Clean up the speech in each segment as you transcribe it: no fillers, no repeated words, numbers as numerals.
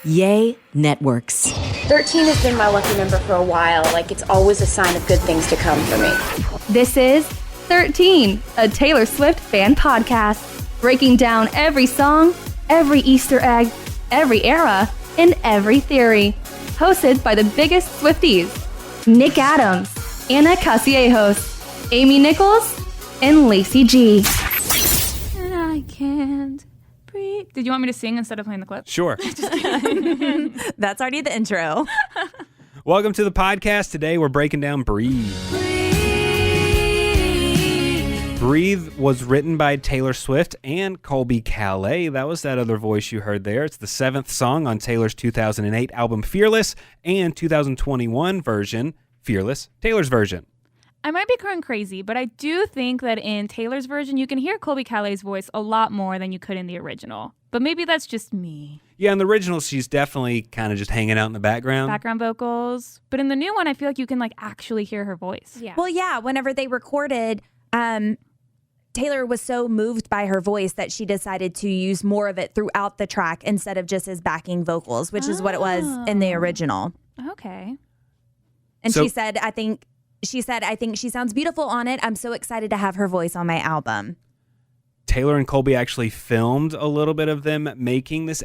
Yay Networks. 13 has been my lucky number for a while. Like, it's always a sign of good things to come for me. This is 13, a Taylor Swift fan podcast, breaking down every song, every Easter egg, every era, and every theory. Hosted by the biggest Swifties, Nick Adams, Anna Casillejos, Amy Nichols, and Lacey G. And I can't breathe. Did you want me to sing instead of playing the clip? Sure. That's already the intro. Welcome to the podcast. Today we're breaking down Breathe. Breathe was written by Taylor Swift and Colbie Caillat. That was that other voice you heard there. It's the 7th song on Taylor's 2008 album Fearless and 2021 version, Fearless, Taylor's version. I might be going crazy, but I do think that in Taylor's version, you can hear Colbie Caillat's voice a lot more than you could in the original. But maybe that's just me. Yeah, in the original, she's definitely kind of just hanging out in the background. Background vocals. But in the new one, I feel like you can actually hear her voice. Yeah. Well, yeah, whenever they recorded, Taylor was so moved by her voice that she decided to use more of it throughout the track instead of just as backing vocals, which is what it was in the original. Okay. And So- she said, I think she sounds beautiful on it. I'm so excited to have her voice on my album. Taylor and Colbie actually filmed a little bit of them making this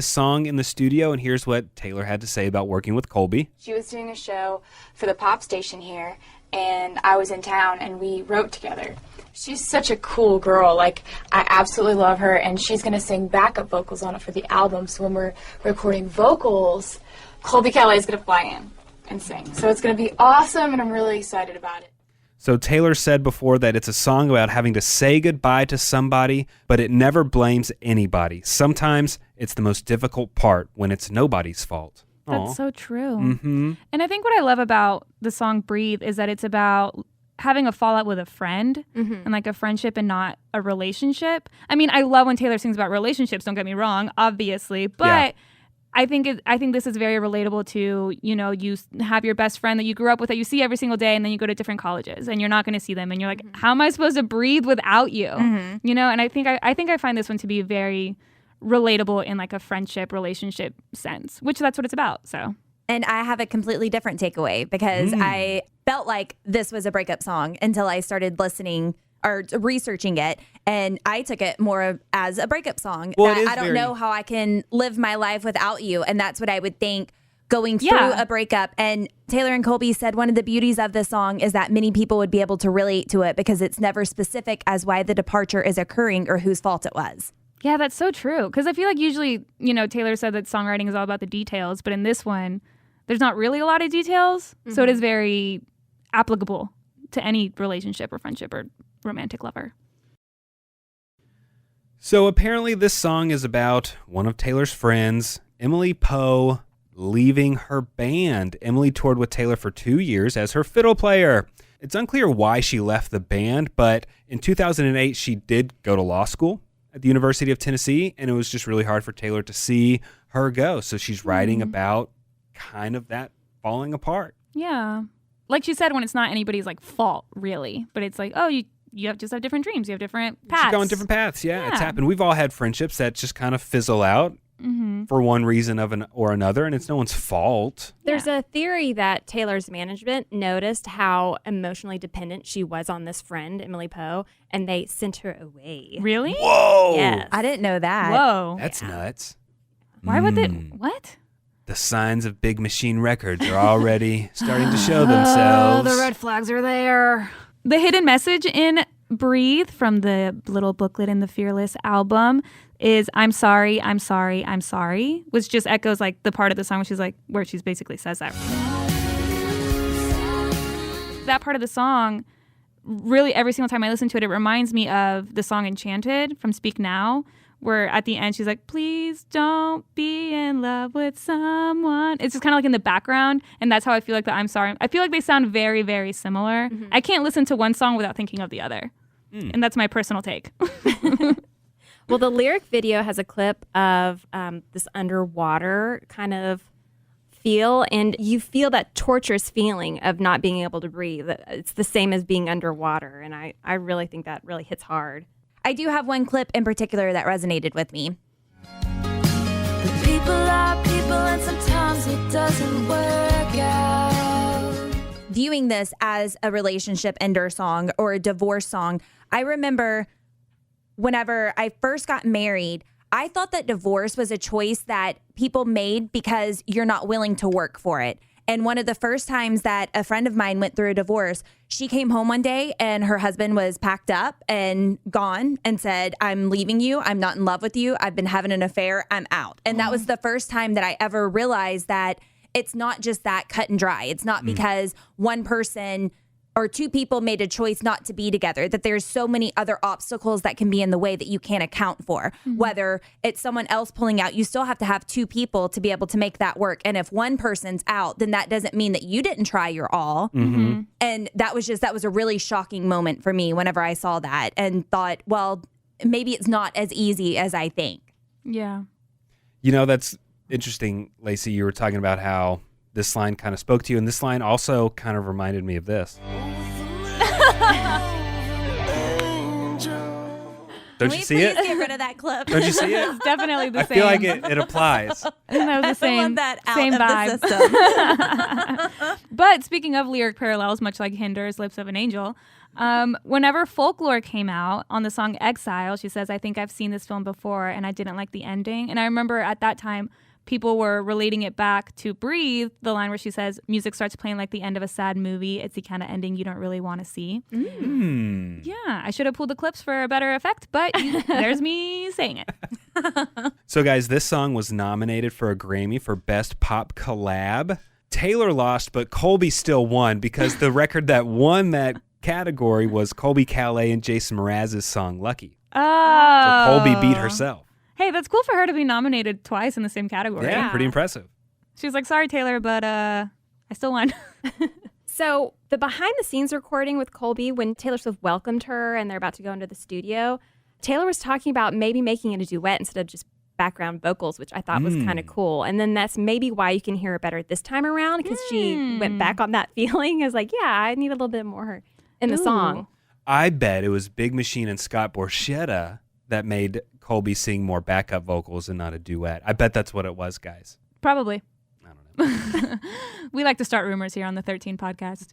song in the studio, and here's what Taylor had to say about working with Colbie. She was doing a show for the pop station here, and I was in town, and we wrote together. She's such a cool girl. Like, I absolutely love her, and she's going to sing backup vocals on it for the album. So when we're recording vocals, Colbie Caillat is going to fly in and sing. So it's going to be awesome, and I'm really excited about it. So Taylor said before that it's a song about having to say goodbye to somebody, but it never blames anybody. Sometimes it's the most difficult part when it's nobody's fault. That's so true. Mm-hmm. And I think what I love about the song Breathe is that it's about having a fallout with a friend and a friendship and not a relationship. I mean, I love when Taylor sings about relationships, don't get me wrong, obviously, but Yeah. I think this is very relatable to, you have your best friend that you grew up with that you see every single day, and then you go to different colleges and you're not going to see them, and you're like, how am I supposed to breathe without you? And I think I find this one to be very relatable in a friendship relationship sense, which that's what it's about. So. And I have a completely different takeaway because I felt like this was a breakup song until I started listening or researching it, and I took it more as a breakup song. Well, that I don't know how I can live my life without you, and that's what I would think going through a breakup. And Taylor and Colbie said one of the beauties of this song is that many people would be able to relate to it because it's never specific as why the departure is occurring or whose fault it was. Yeah, that's so true. Because I feel like usually, Taylor said that songwriting is all about the details, but in this one, there's not really a lot of details. So it is very applicable to any relationship or friendship or romantic lover. So apparently this song is about one of Taylor's friends, Emily Poe, leaving her band. Emily toured with Taylor for 2 years as her fiddle player. It's unclear why she left the band, but in 2008 she did go to law school at the University of Tennessee, and it was just really hard for Taylor to see her go. So she's writing about kind of that falling apart. Yeah. Like she said, when it's not anybody's fault, really. But it's you have just have different dreams. You have different paths. She's going different paths. Yeah, it's happened. We've all had friendships that just kind of fizzle out for one reason or another, and it's no one's fault. There's a theory that Taylor's management noticed how emotionally dependent she was on this friend, Emily Poe, and they sent her away. Really? Whoa! Yes. I didn't know that. Whoa. That's nuts. Why would they? What? The signs of Big Machine Records are already starting to show themselves. The red flags are there. The hidden message in Breathe from the little booklet in the Fearless album is I'm sorry, I'm sorry, I'm sorry, which just echoes the part of the song where she's basically says that. That part of the song, really every single time I listen to it, it reminds me of the song Enchanted from Speak Now, where at the end she's like, please don't be in love with someone. It's just kind of in the background, and that's how I feel like the I'm sorry. I feel like they sound very, very similar. I can't listen to one song without thinking of the other. And that's my personal take. Well, the lyric video has a clip of this underwater kind of feel, and you feel that torturous feeling of not being able to breathe. It's the same as being underwater, and I really think that really hits hard. I do have one clip in particular that resonated with me. But people are people, and sometimes it doesn't work out. Viewing this as a relationship ender song or a divorce song, I remember whenever I first got married, I thought that divorce was a choice that people made because you're not willing to work for it. And one of the first times that a friend of mine went through a divorce, she came home one day and her husband was packed up and gone and said, I'm leaving you. I'm not in love with you. I've been having an affair. I'm out. And that was the first time that I ever realized that it's not just that cut and dry. It's not because one person or two people made a choice not to be together, that there's so many other obstacles that can be in the way that you can't account for. Whether it's someone else pulling out, you still have to have two people to be able to make that work. And if one person's out, then that doesn't mean that you didn't try your all. And that was a really shocking moment for me whenever I saw that and thought, well, maybe it's not as easy as I think. Yeah. You know, that's interesting, Lacey. You were talking about how this line kind of spoke to you, and this line also kind of reminded me of this. Don't you see it? Get rid of that clip. Don't you see it? It's definitely the I same. feel like it applies. The same, I want that out same of vibe. the system. But speaking of lyric parallels, much like Hinder's Lips of an Angel, whenever Folklore came out on the song Exile, she says, I think I've seen this film before and I didn't like the ending. And I remember at that time, people were relating it back to Breathe, the line where she says, music starts playing like the end of a sad movie. It's the kind of ending you don't really want to see. Yeah, I should have pulled the clips for a better effect, but there's me saying it. So, guys, this song was nominated for a Grammy for Best Pop Collab. Taylor lost, but Colbie still won because the record that won that category was Colbie Caillat and Jason Mraz's song Lucky. Oh. So Colbie beat herself. Hey, that's cool for her to be nominated twice in the same category. Yeah, pretty impressive. She's like, sorry, Taylor, but I still won. So the behind the scenes recording with Colbie, when Taylor Swift welcomed her and they're about to go into the studio, Taylor was talking about maybe making it a duet instead of just background vocals, which I thought was kind of cool. And then that's maybe why you can hear it better this time around, because she went back on that feeling as like, yeah, I need a little bit more in the song. I bet it was Big Machine and Scott Borchetta that made Colbie sing more backup vocals and not a duet. I bet that's what it was, guys. Probably. I don't know. We like to start rumors here on the 13 podcast.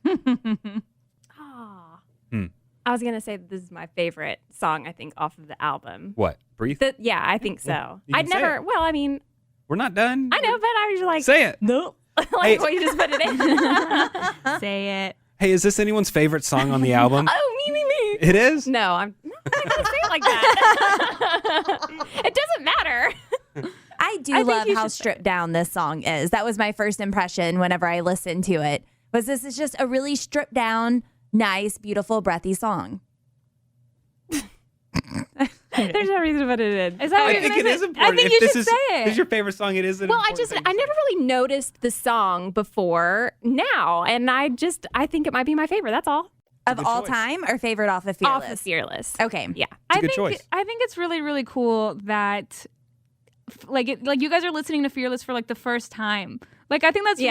I was going to say this is my favorite song, I think, off of the album. What? Breathe? Yeah, I think so. You can I'd say never, it. well, I mean, We're not done. I know, but I was like, Say it. no. Like, Hey. well, you just put it in. Say it. Hey, is this anyone's favorite song on the album? Oh, me. It is? No, I'm not going to say it like that. It doesn't matter. I do think love you how should stripped down this song is. That was my first impression whenever I listened to it. Was this is just a really stripped down, nice, beautiful, breathy song. There's no reason to put it in. Is that what I you're think gonna it is say? important. I think If you this should is, say This it. is your favorite song. It is an Well, important thing to I say. never really noticed the song before now, and I think it might be my favorite. That's all. Of good all choice. time or favorite off of Fearless? Off of Fearless. Okay. Yeah. It's a good choice. I think it's really, really cool that like you guys are listening to Fearless for like the first time. Like I think that's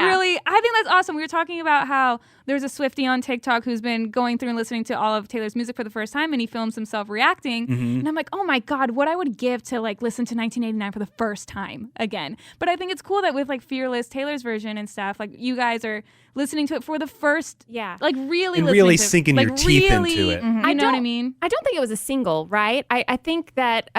awesome. We were talking about how there's a Swiftie on TikTok who's been going through and listening to all of Taylor's music for the first time, and he films himself reacting. And I'm like, oh my God, what I would give to like listen to 1989 for the first time again. But I think it's cool that with like Fearless, Taylor's version and stuff, like you guys are listening to it for the first, like really And listening really to it. sinking your Like, teeth really, into it. You know what I mean? I don't think it was a single, right? I think that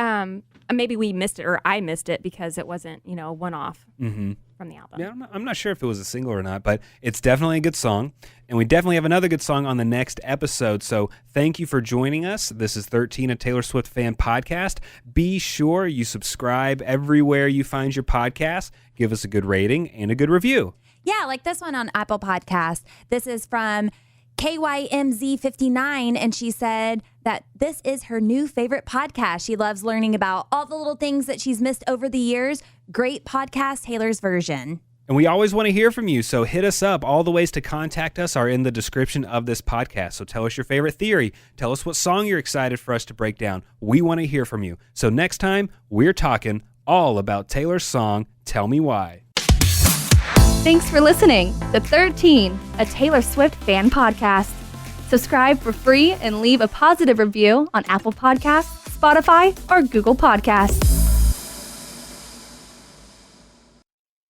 maybe we missed it, or I missed it because it wasn't, a one-off from the album. Yeah, I'm not sure if it was a single or not, but it's definitely a good song. And we definitely have another good song on the next episode. So thank you for joining us. This is 13, a Taylor Swift fan podcast. Be sure you subscribe everywhere you find your podcast. Give us a good rating and a good review. Yeah, like this one on Apple Podcasts. This is from KYMZ59, and she said that this is her new favorite podcast. She loves learning about all the little things that she's missed over the years. Great podcast, Taylor's version. And we always want to hear from you, so hit us up. All the ways to contact us are in the description of this podcast. So tell us your favorite theory. Tell us what song you're excited for us to break down. We want to hear from you. So next time, we're talking all about Taylor's song, Tell Me Why. Thanks for listening to 13, a Taylor Swift fan podcast. Subscribe for free and leave a positive review on Apple Podcasts, Spotify, or Google Podcasts.